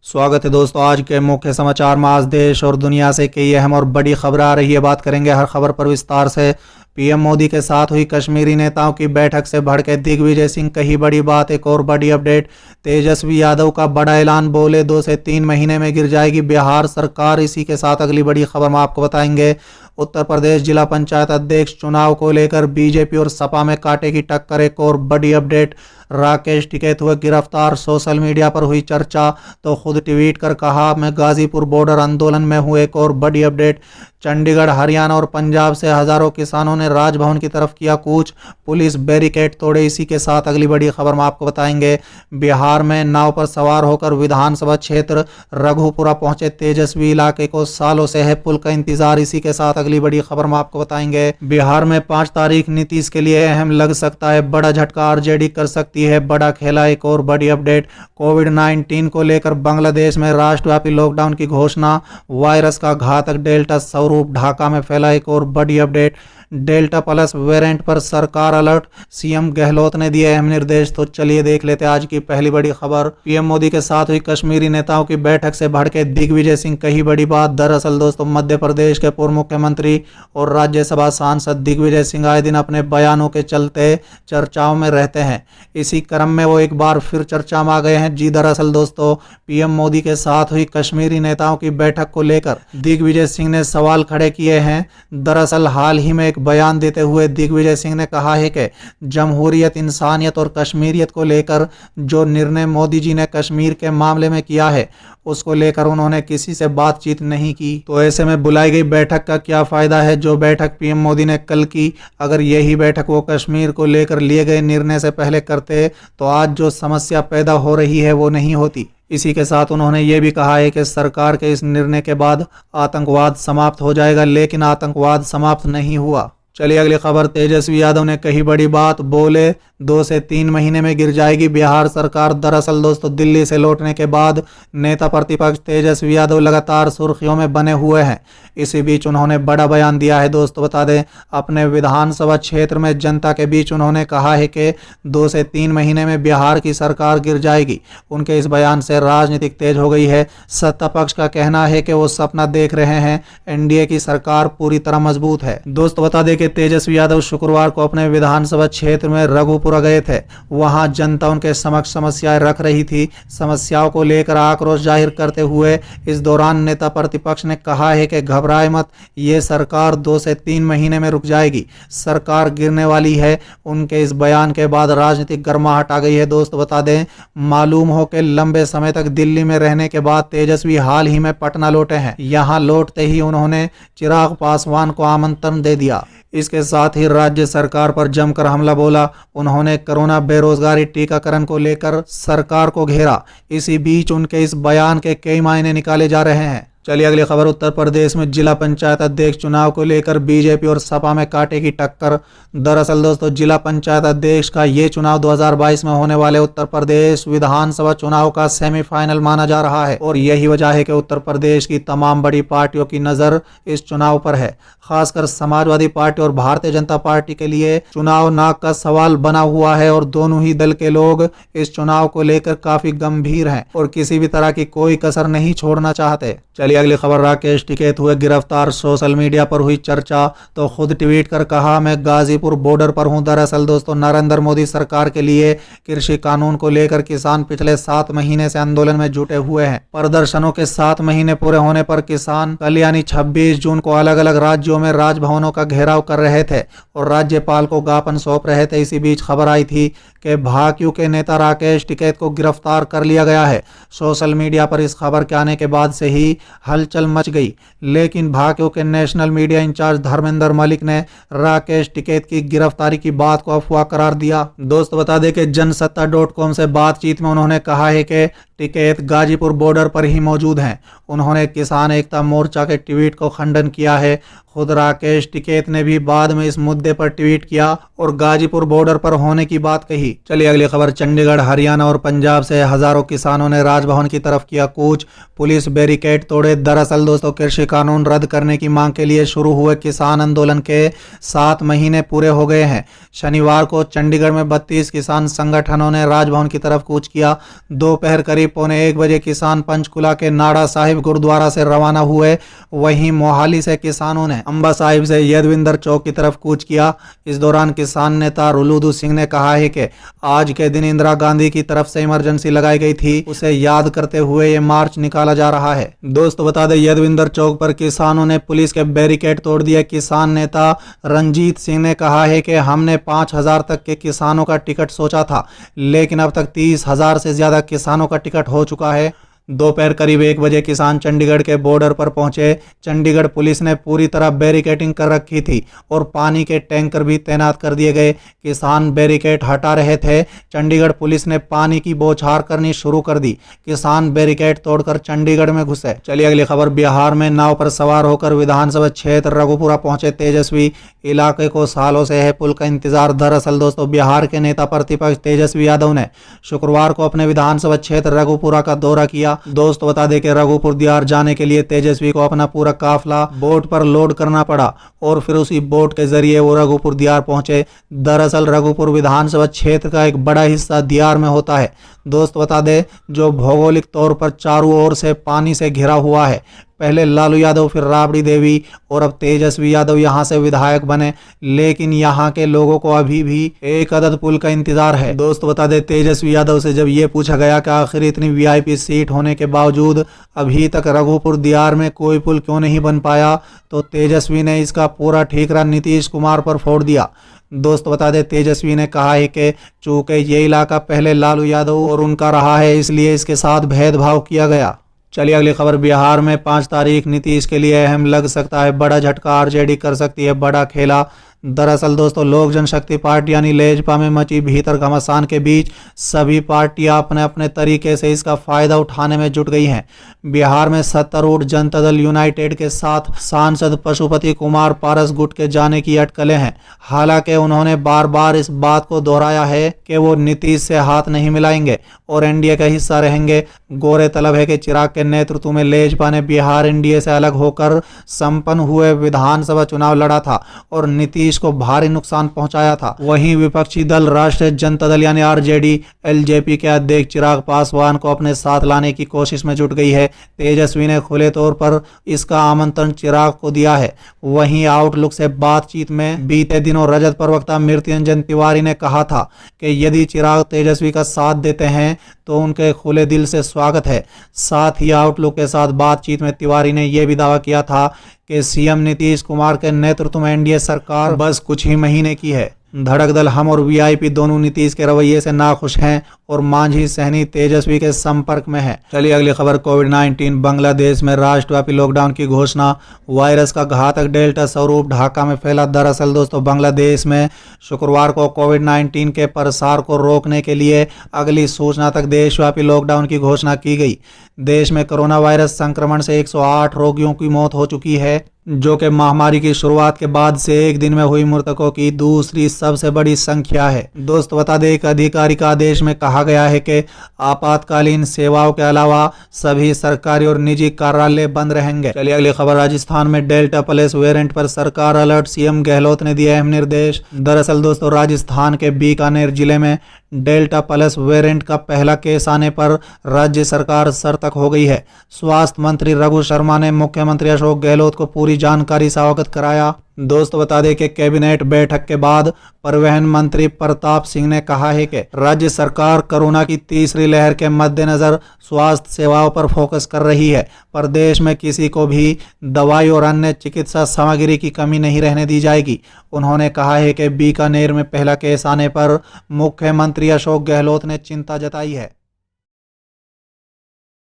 स्वागत है दोस्तों। आज के मुख्य समाचार में आज देश और दुनिया से कई अहम और बड़ी खबर आ रही है। बात करेंगे हर खबर पर विस्तार से। पीएम मोदी के साथ हुई कश्मीरी नेताओं की बैठक से भड़के दिग्विजय सिंह, कही बड़ी बात। एक और बड़ी अपडेट, तेजस्वी यादव का बड़ा ऐलान, बोले 2 से 3 महीने में गिर जाएगी बिहार सरकार। इसी के साथ अगली बड़ी खबर में आपको बताएंगे। उत्तर प्रदेश जिला पंचायत अध्यक्ष चुनाव को लेकर बीजेपी और सपा में कांटे की टक्कर। एक और बड़ी अपडेट, राकेश टिकैत हुए गिरफ्तार, सोशल मीडिया पर हुई चर्चा तो खुद ट्वीट कर कहा मैं गाजीपुर बॉर्डर आंदोलन में हूं। एक और बड़ी अपडेट, चंडीगढ़, हरियाणा और पंजाब से हजारों किसानों ने राजभवन की तरफ किया कूच, पुलिस बैरिकेड तोड़े। इसी के साथ अगली बड़ी खबर में आपको बताएंगे। बिहार में नाव पर सवार होकर विधानसभा क्षेत्र रघुपुरा पहुंचे तेजस्वी, इलाके को सालों से है पुल का इंतजार। इसी के साथ अगली बड़ी खबर में आपको बताएंगे। बिहार में 5 तारीख नीतीश के लिए अहम लग सकता है, बड़ा झटका आरजेडी कर सकती है बड़ा खेला। एक और बड़ी अपडेट, कोविड-19 को लेकर बांग्लादेश में राष्ट्रव्यापी लॉकडाउन की घोषणा, वायरस का घातक डेल्टा स्वरूप ढाका में फैला। एक और बड़ी अपडेट, डेल्टा प्लस वेरिएंट पर सरकार अलर्ट, सीएम गहलोत ने दिए अहम निर्देश। तो चलिए देख लेते हैं आज की पहली बड़ी खबर। पीएम मोदी के साथ हुई कश्मीरी नेताओं की बैठक से भड़के दिग्विजय सिंह, कही बड़ी बात। दरअसल दोस्तों, मध्य प्रदेश के पूर्व मुख्यमंत्री और राज्यसभा सांसद दिग्विजय सिंह आए दिन अपने बयानों के चलते चर्चाओं में रहते हैं। इसी क्रम में वो एक बार फिर चर्चा में आ गए हैं। जी दरअसल दोस्तों, पीएम मोदी के साथ हुई कश्मीरी नेताओं की बैठक को लेकर दिग्विजय सिंह ने सवाल खड़े किए हैं। दरअसल हाल ही में एक बयान देते हुए दिग्विजय सिंह ने कहा है कि जमहूरियत, इंसानियत और कश्मीरियत को लेकर जो निर्णय मोदी जी ने कश्मीर के मामले में किया है उसको लेकर उन्होंने किसी से बातचीत नहीं की। तो ऐसे में बुलाई गई बैठक का क्या फायदा है। जो बैठक पीएम मोदी ने कल की, अगर यही बैठक वो कश्मीर को लेकर लिए गए निर्णय से पहले करते तो आज जो समस्या पैदा हो रही है वो नहीं होती। इसी के साथ उन्होंने ये भी कहा है कि सरकार के इस निर्णय के बाद आतंकवाद समाप्त हो जाएगा, लेकिन आतंकवाद समाप्त नहीं हुआ। चलिए अगली खबर, तेजस्वी यादव ने कही बड़ी बात, बोले 2 से 3 महीने में गिर जाएगी बिहार सरकार। दरअसल दोस्तों, दिल्ली से लौटने के बाद नेता प्रतिपक्ष तेजस्वी यादव लगातार सुर्खियों में बने हुए हैं। इसी बीच उन्होंने बड़ा बयान दिया है। दोस्तों बता दें, अपने विधानसभा क्षेत्र में जनता के बीच उन्होंने कहा है कि 2 से 3 महीने में बिहार की सरकार गिर जाएगी। उनके इस बयान से राजनीतिक तेज हो गई है। सत्ता पक्ष का कहना है कि वो सपना देख रहे हैं, एनडीए की सरकार पूरी तरह मजबूत है। दोस्तों बता दें कि तेजस्वी यादव शुक्रवार को अपने विधानसभा क्षेत्र में रघुपुरा गए थे। वहां जनता उनके समक्ष समस्याएं रख रही थी। समस्याओं को लेकर आक्रोश जाहिर करते हुए इस दौरान नेता प्रतिपक्ष ने कहा है कि घबराए मत, ये सरकार 2 से 3 महीने में रुक जाएगी, सरकार गिरने वाली है। उनके इस बयान के बाद राजनीतिक गर्माहट आ गई है। दोस्तों बता दें, मालूम हो कि लंबे समय तक दिल्ली में रहने के बाद तेजस्वी हाल ही में पटना लौटे हैं। यहां लौटते ही उन्होंने चिराग पासवान को आमंत्रण दे दिया। इसके साथ ही राज्य सरकार पर जमकर हमला बोला। उन्होंने कोरोना, बेरोजगारी, टीकाकरण को लेकर सरकार को घेरा। इसी बीच उनके इस बयान के कई मायने निकाले जा रहे हैं। चलिए अगली खबर, उत्तर प्रदेश में जिला पंचायत अध्यक्ष चुनाव को लेकर बीजेपी और सपा में कांटे की टक्कर। दरअसल दोस्तों, जिला पंचायत अध्यक्ष का ये चुनाव 2022 में होने वाले उत्तर प्रदेश विधानसभा चुनाव का सेमीफाइनल माना जा रहा है और यही वजह है कि उत्तर प्रदेश की तमाम बड़ी पार्टियों की नजर इस चुनाव पर है। खासकर समाजवादी पार्टी और भारतीय जनता पार्टी के लिए चुनाव नाक का सवाल बना हुआ है और दोनों ही दल के लोग इस चुनाव को लेकर काफी गंभीर हैं और किसी भी तरह की कोई कसर नहीं छोड़ना चाहते। चलिए अगली खबर, राकेश टिकैत हुए गिरफ्तार, सोशल मीडिया पर हुई चर्चा तो खुद ट्वीट कर कहा मैं गाजीपुर बॉर्डर पर हूं। दरअसल दोस्तों, नरेंद्र मोदी सरकार के लिए कृषि कानून को लेकर किसान पिछले 7 महीने से आंदोलन में जुटे हुए हैं। प्रदर्शनों के 7 महीने पूरे होने पर किसान कल यानी 26 जून को अलग अलग राज्यों में राजभवनों का घेराव कर रहे थे और राज्यपाल को ज्ञापन सौंप रहे थे। इसी बीच खबर आई थी कि भाकियू के नेता राकेश टिकैत को गिरफ्तार कर लिया गया है। सोशल मीडिया पर इस खबर के आने के बाद से ही हलचल मच गई, लेकिन भाकियू के national media incharge Dharmendra Malik ने राकेश टिकैत की गिरफ्तारी की बात को अफवाह करार दिया। दोस्त बता दें कि जनसत्ता.com से बातचीत में उन्होंने कहा है कि टिकैत गाजीपुर बॉर्डर पर ही मौजूद हैं। उन्होंने किसान एकता मोर्चा के ट्वीट को खंडन किया है। खुद राकेश टिकैत ने भी बाद में इस मुद्दे पर ट्वीट किया और गाजीपुर बॉर्डर पर होने की बात कही। चलिए अगली खबर, चंडीगढ़, हरियाणा और पंजाब से हजारों किसानों ने राजभवन की तरफ किया कूच, पुलिस बैरिकेड तोड़े। दरअसल दोस्तों, कृषि कानून रद्द करने की मांग के लिए शुरू हुए किसान आंदोलन के 7 महीने पूरे हो गए हैं। शनिवार को चंडीगढ़ में 32 किसान संगठनों ने राजभवन की तरफ कूच किया। दोपहर करीब करीब 1:15 बजे किसान पंचकुला के नाड़ा साहिब गुरुद्वारा से रवाना हुए। वहीं मोहाली से किसानों ने अंबा साहिब से यदविंदर चौक की तरफ कूच किया। इस दौरान किसान नेता रुलूदू सिंह ने कहा है कि आज के दिन इंदिरा गांधी की तरफ से इमरजेंसी लगाई गई थी, उसे याद करते हुए ये मार्च निकाला जा रहा है। दोस्तों बता दें, यदविंदर चौक पर किसानों ने पुलिस के बैरिकेड तोड़ दिए। किसान नेता रंजीत सिंह ने कहा है कि हमने 5,000 तक के किसानों का टिकट सोचा था, लेकिन अब तक 30,000 से ज्यादा किसानों का टिकट हो चुका है। दोपहर करीब 1 बजे किसान चंडीगढ़ के बॉर्डर पर पहुंचे। चंडीगढ़ पुलिस ने पूरी तरह बैरिकेडिंग कर रखी थी और पानी के टैंकर भी तैनात कर दिए गए। किसान बैरिकेड हटा रहे थे। चंडीगढ़ पुलिस ने पानी की बौछार करनी शुरू कर दी। किसान बैरिकेड तोड़कर चंडीगढ़ में घुसे। चलिए अगली खबर। बिहार में नाव पर सवार होकर विधानसभा क्षेत्र रघुपुरा पहुंचे तेजस्वी। इलाके को सालों से है पुल का इंतजार। दरअसल दोस्तों, बिहार के नेता प्रतिपक्ष तेजस्वी यादव ने शुक्रवार को अपने विधानसभा क्षेत्र रघुपुरा का दौरा किया। दोस्तों बता दें कि रघुपुर दियार जाने के लिए तेजस्वी को अपना पूरा काफिला बोट पर लोड करना पड़ा और फिर उसी बोट के जरिए वो रघुपुर दियार पहुंचे। दरअसल रघुपुर विधानसभा क्षेत्र का एक बड़ा हिस्सा दियार में होता है। दोस्त बता दें, जो भौगोलिक तौर पर चारों ओर से पानी से घिरा हुआ है। पहले लालू यादव, फिर राबड़ी देवी और अब तेजस्वी यादव यहां से विधायक बने, लेकिन यहां के लोगों को अभी भी एक अदद पुल का इंतजार है। दोस्त बता दें, तेजस्वी यादव से जब ये पूछा गया कि आखिर इतनी वीआईपी सीट होने के बावजूद अभी तक रघुपुर दियार में कोई पुल क्यों नहीं बन पाया, तो तेजस्वी ने इसका पूरा ठीकरा नीतीश कुमार पर फोड़ दिया। दोस्त बता दें, तेजस्वी ने कहा है कि चूंकि ये इलाका पहले लालू यादव और उनका रहा है, इसलिए इसके साथ भेदभाव किया गया। चलिए अगली खबर। बिहार में 5 तारीख नीतीश के लिए अहम लग सकता है बड़ा झटका। आरजेडी कर सकती है बड़ा खेला। दरअसल दोस्तों, लोक जनशक्ति पार्टी यानी लेजपा में मची भीतर घमासान के बीच सभी पार्टियां अपने अपने तरीके से इसका फायदा उठाने में जुट गई हैं। बिहार में सत्तारूढ़ जनता दल यूनाइटेड के साथ सांसद पशुपति कुमार पारस गुट के जाने की अटकलें हैं। हालांकि उन्होंने बार बार इस बात को दोहराया है कि वो नीतीश से हाथ नहीं मिलाएंगे और एनडीए का हिस्सा रहेंगे। गोरे तलब है कि चिराग के नेतृत्व में लेजपा ने बिहार एनडीए से अलग होकर संपन्न हुए विधानसभा चुनाव लड़ा था और नीतीश को भारी नुकसान पहुंचाया था। वहीं विपक्षी दल राष्ट्रीय जनता दल यानी आरजेडी एलजेपी के अध्यक्ष चिराग पासवान को अपने साथ लाने की कोशिश में जुट गई है। तेजस्वी ने खुले तौर पर इसका आमंत्रण चिराग को दिया है। वहीं आउटलुक से बातचीत में बीते दिनों रजत प्रवक्ता मृत्युंजय तिवारी ने कहा था कि यदि चिराग तेजस्वी का साथ देते हैं तो उनके खुले दिल से स्वागत है। साथ ही आउटलुक के साथ बातचीत में तिवारी ने यह भी दावा किया था कि सीएम नीतीश कुमार के नेतृत्व में एनडीए सरकार बस कुछ ही महीने की है। धड़क दल हम और वीआईपी दोनों नीतीश के रवैये से नाखुश हैं और मांझी सहनी तेजस्वी के संपर्क में है। चलिए अगली खबर। कोविड-19 बांग्लादेश में राष्ट्रव्यापी लॉकडाउन की घोषणा। वायरस का घातक डेल्टा स्वरूप ढाका में फैला। दरअसल दोस्तों, बांग्लादेश में शुक्रवार को कोविड-19 के प्रसार को रोकने के लिए अगली सूचना तक देशव्यापी लॉकडाउन की घोषणा की गई। देश में कोरोना वायरस संक्रमण से 108 रोगियों की मौत हो चुकी है, जो कि महामारी की शुरुआत के बाद से एक दिन में हुई मृतकों की दूसरी सबसे बड़ी संख्या है। दोस्त बता दें, एक आधिकारिक आदेश में कहा गया है कि आपातकालीन सेवाओं के अलावा सभी सरकारी और निजी कार्यालय बंद रहेंगे। चलिए अगली खबर। राजस्थान में डेल्टा प्लस वेरिएंट पर सरकार अलर्ट। सीएम गहलोत ने दिए अहम निर्देश। दरअसल दोस्तों, राजस्थान के बीकानेर जिले में डेल्टा प्लस वेरिएंट का पहला केस आने पर राज्य सरकार सतर्क हो गई है। स्वास्थ्य मंत्री रघु शर्मा ने मुख्यमंत्री अशोक गहलोत को पूरी जानकारी से अवगत कराया। दोस्तों बता दें कि कैबिनेट बैठक के बाद परिवहन मंत्री प्रताप सिंह ने कहा है कि राज्य सरकार कोरोना की तीसरी लहर के मद्देनजर स्वास्थ्य सेवाओं पर फोकस कर रही है। प्रदेश में किसी को भी दवाई और अन्य चिकित्सा सामग्री की कमी नहीं रहने दी जाएगी। उन्होंने कहा है कि बीकानेर में पहला केस आने पर मुख्यमंत्री अशोक गहलोत ने चिंता जताई है।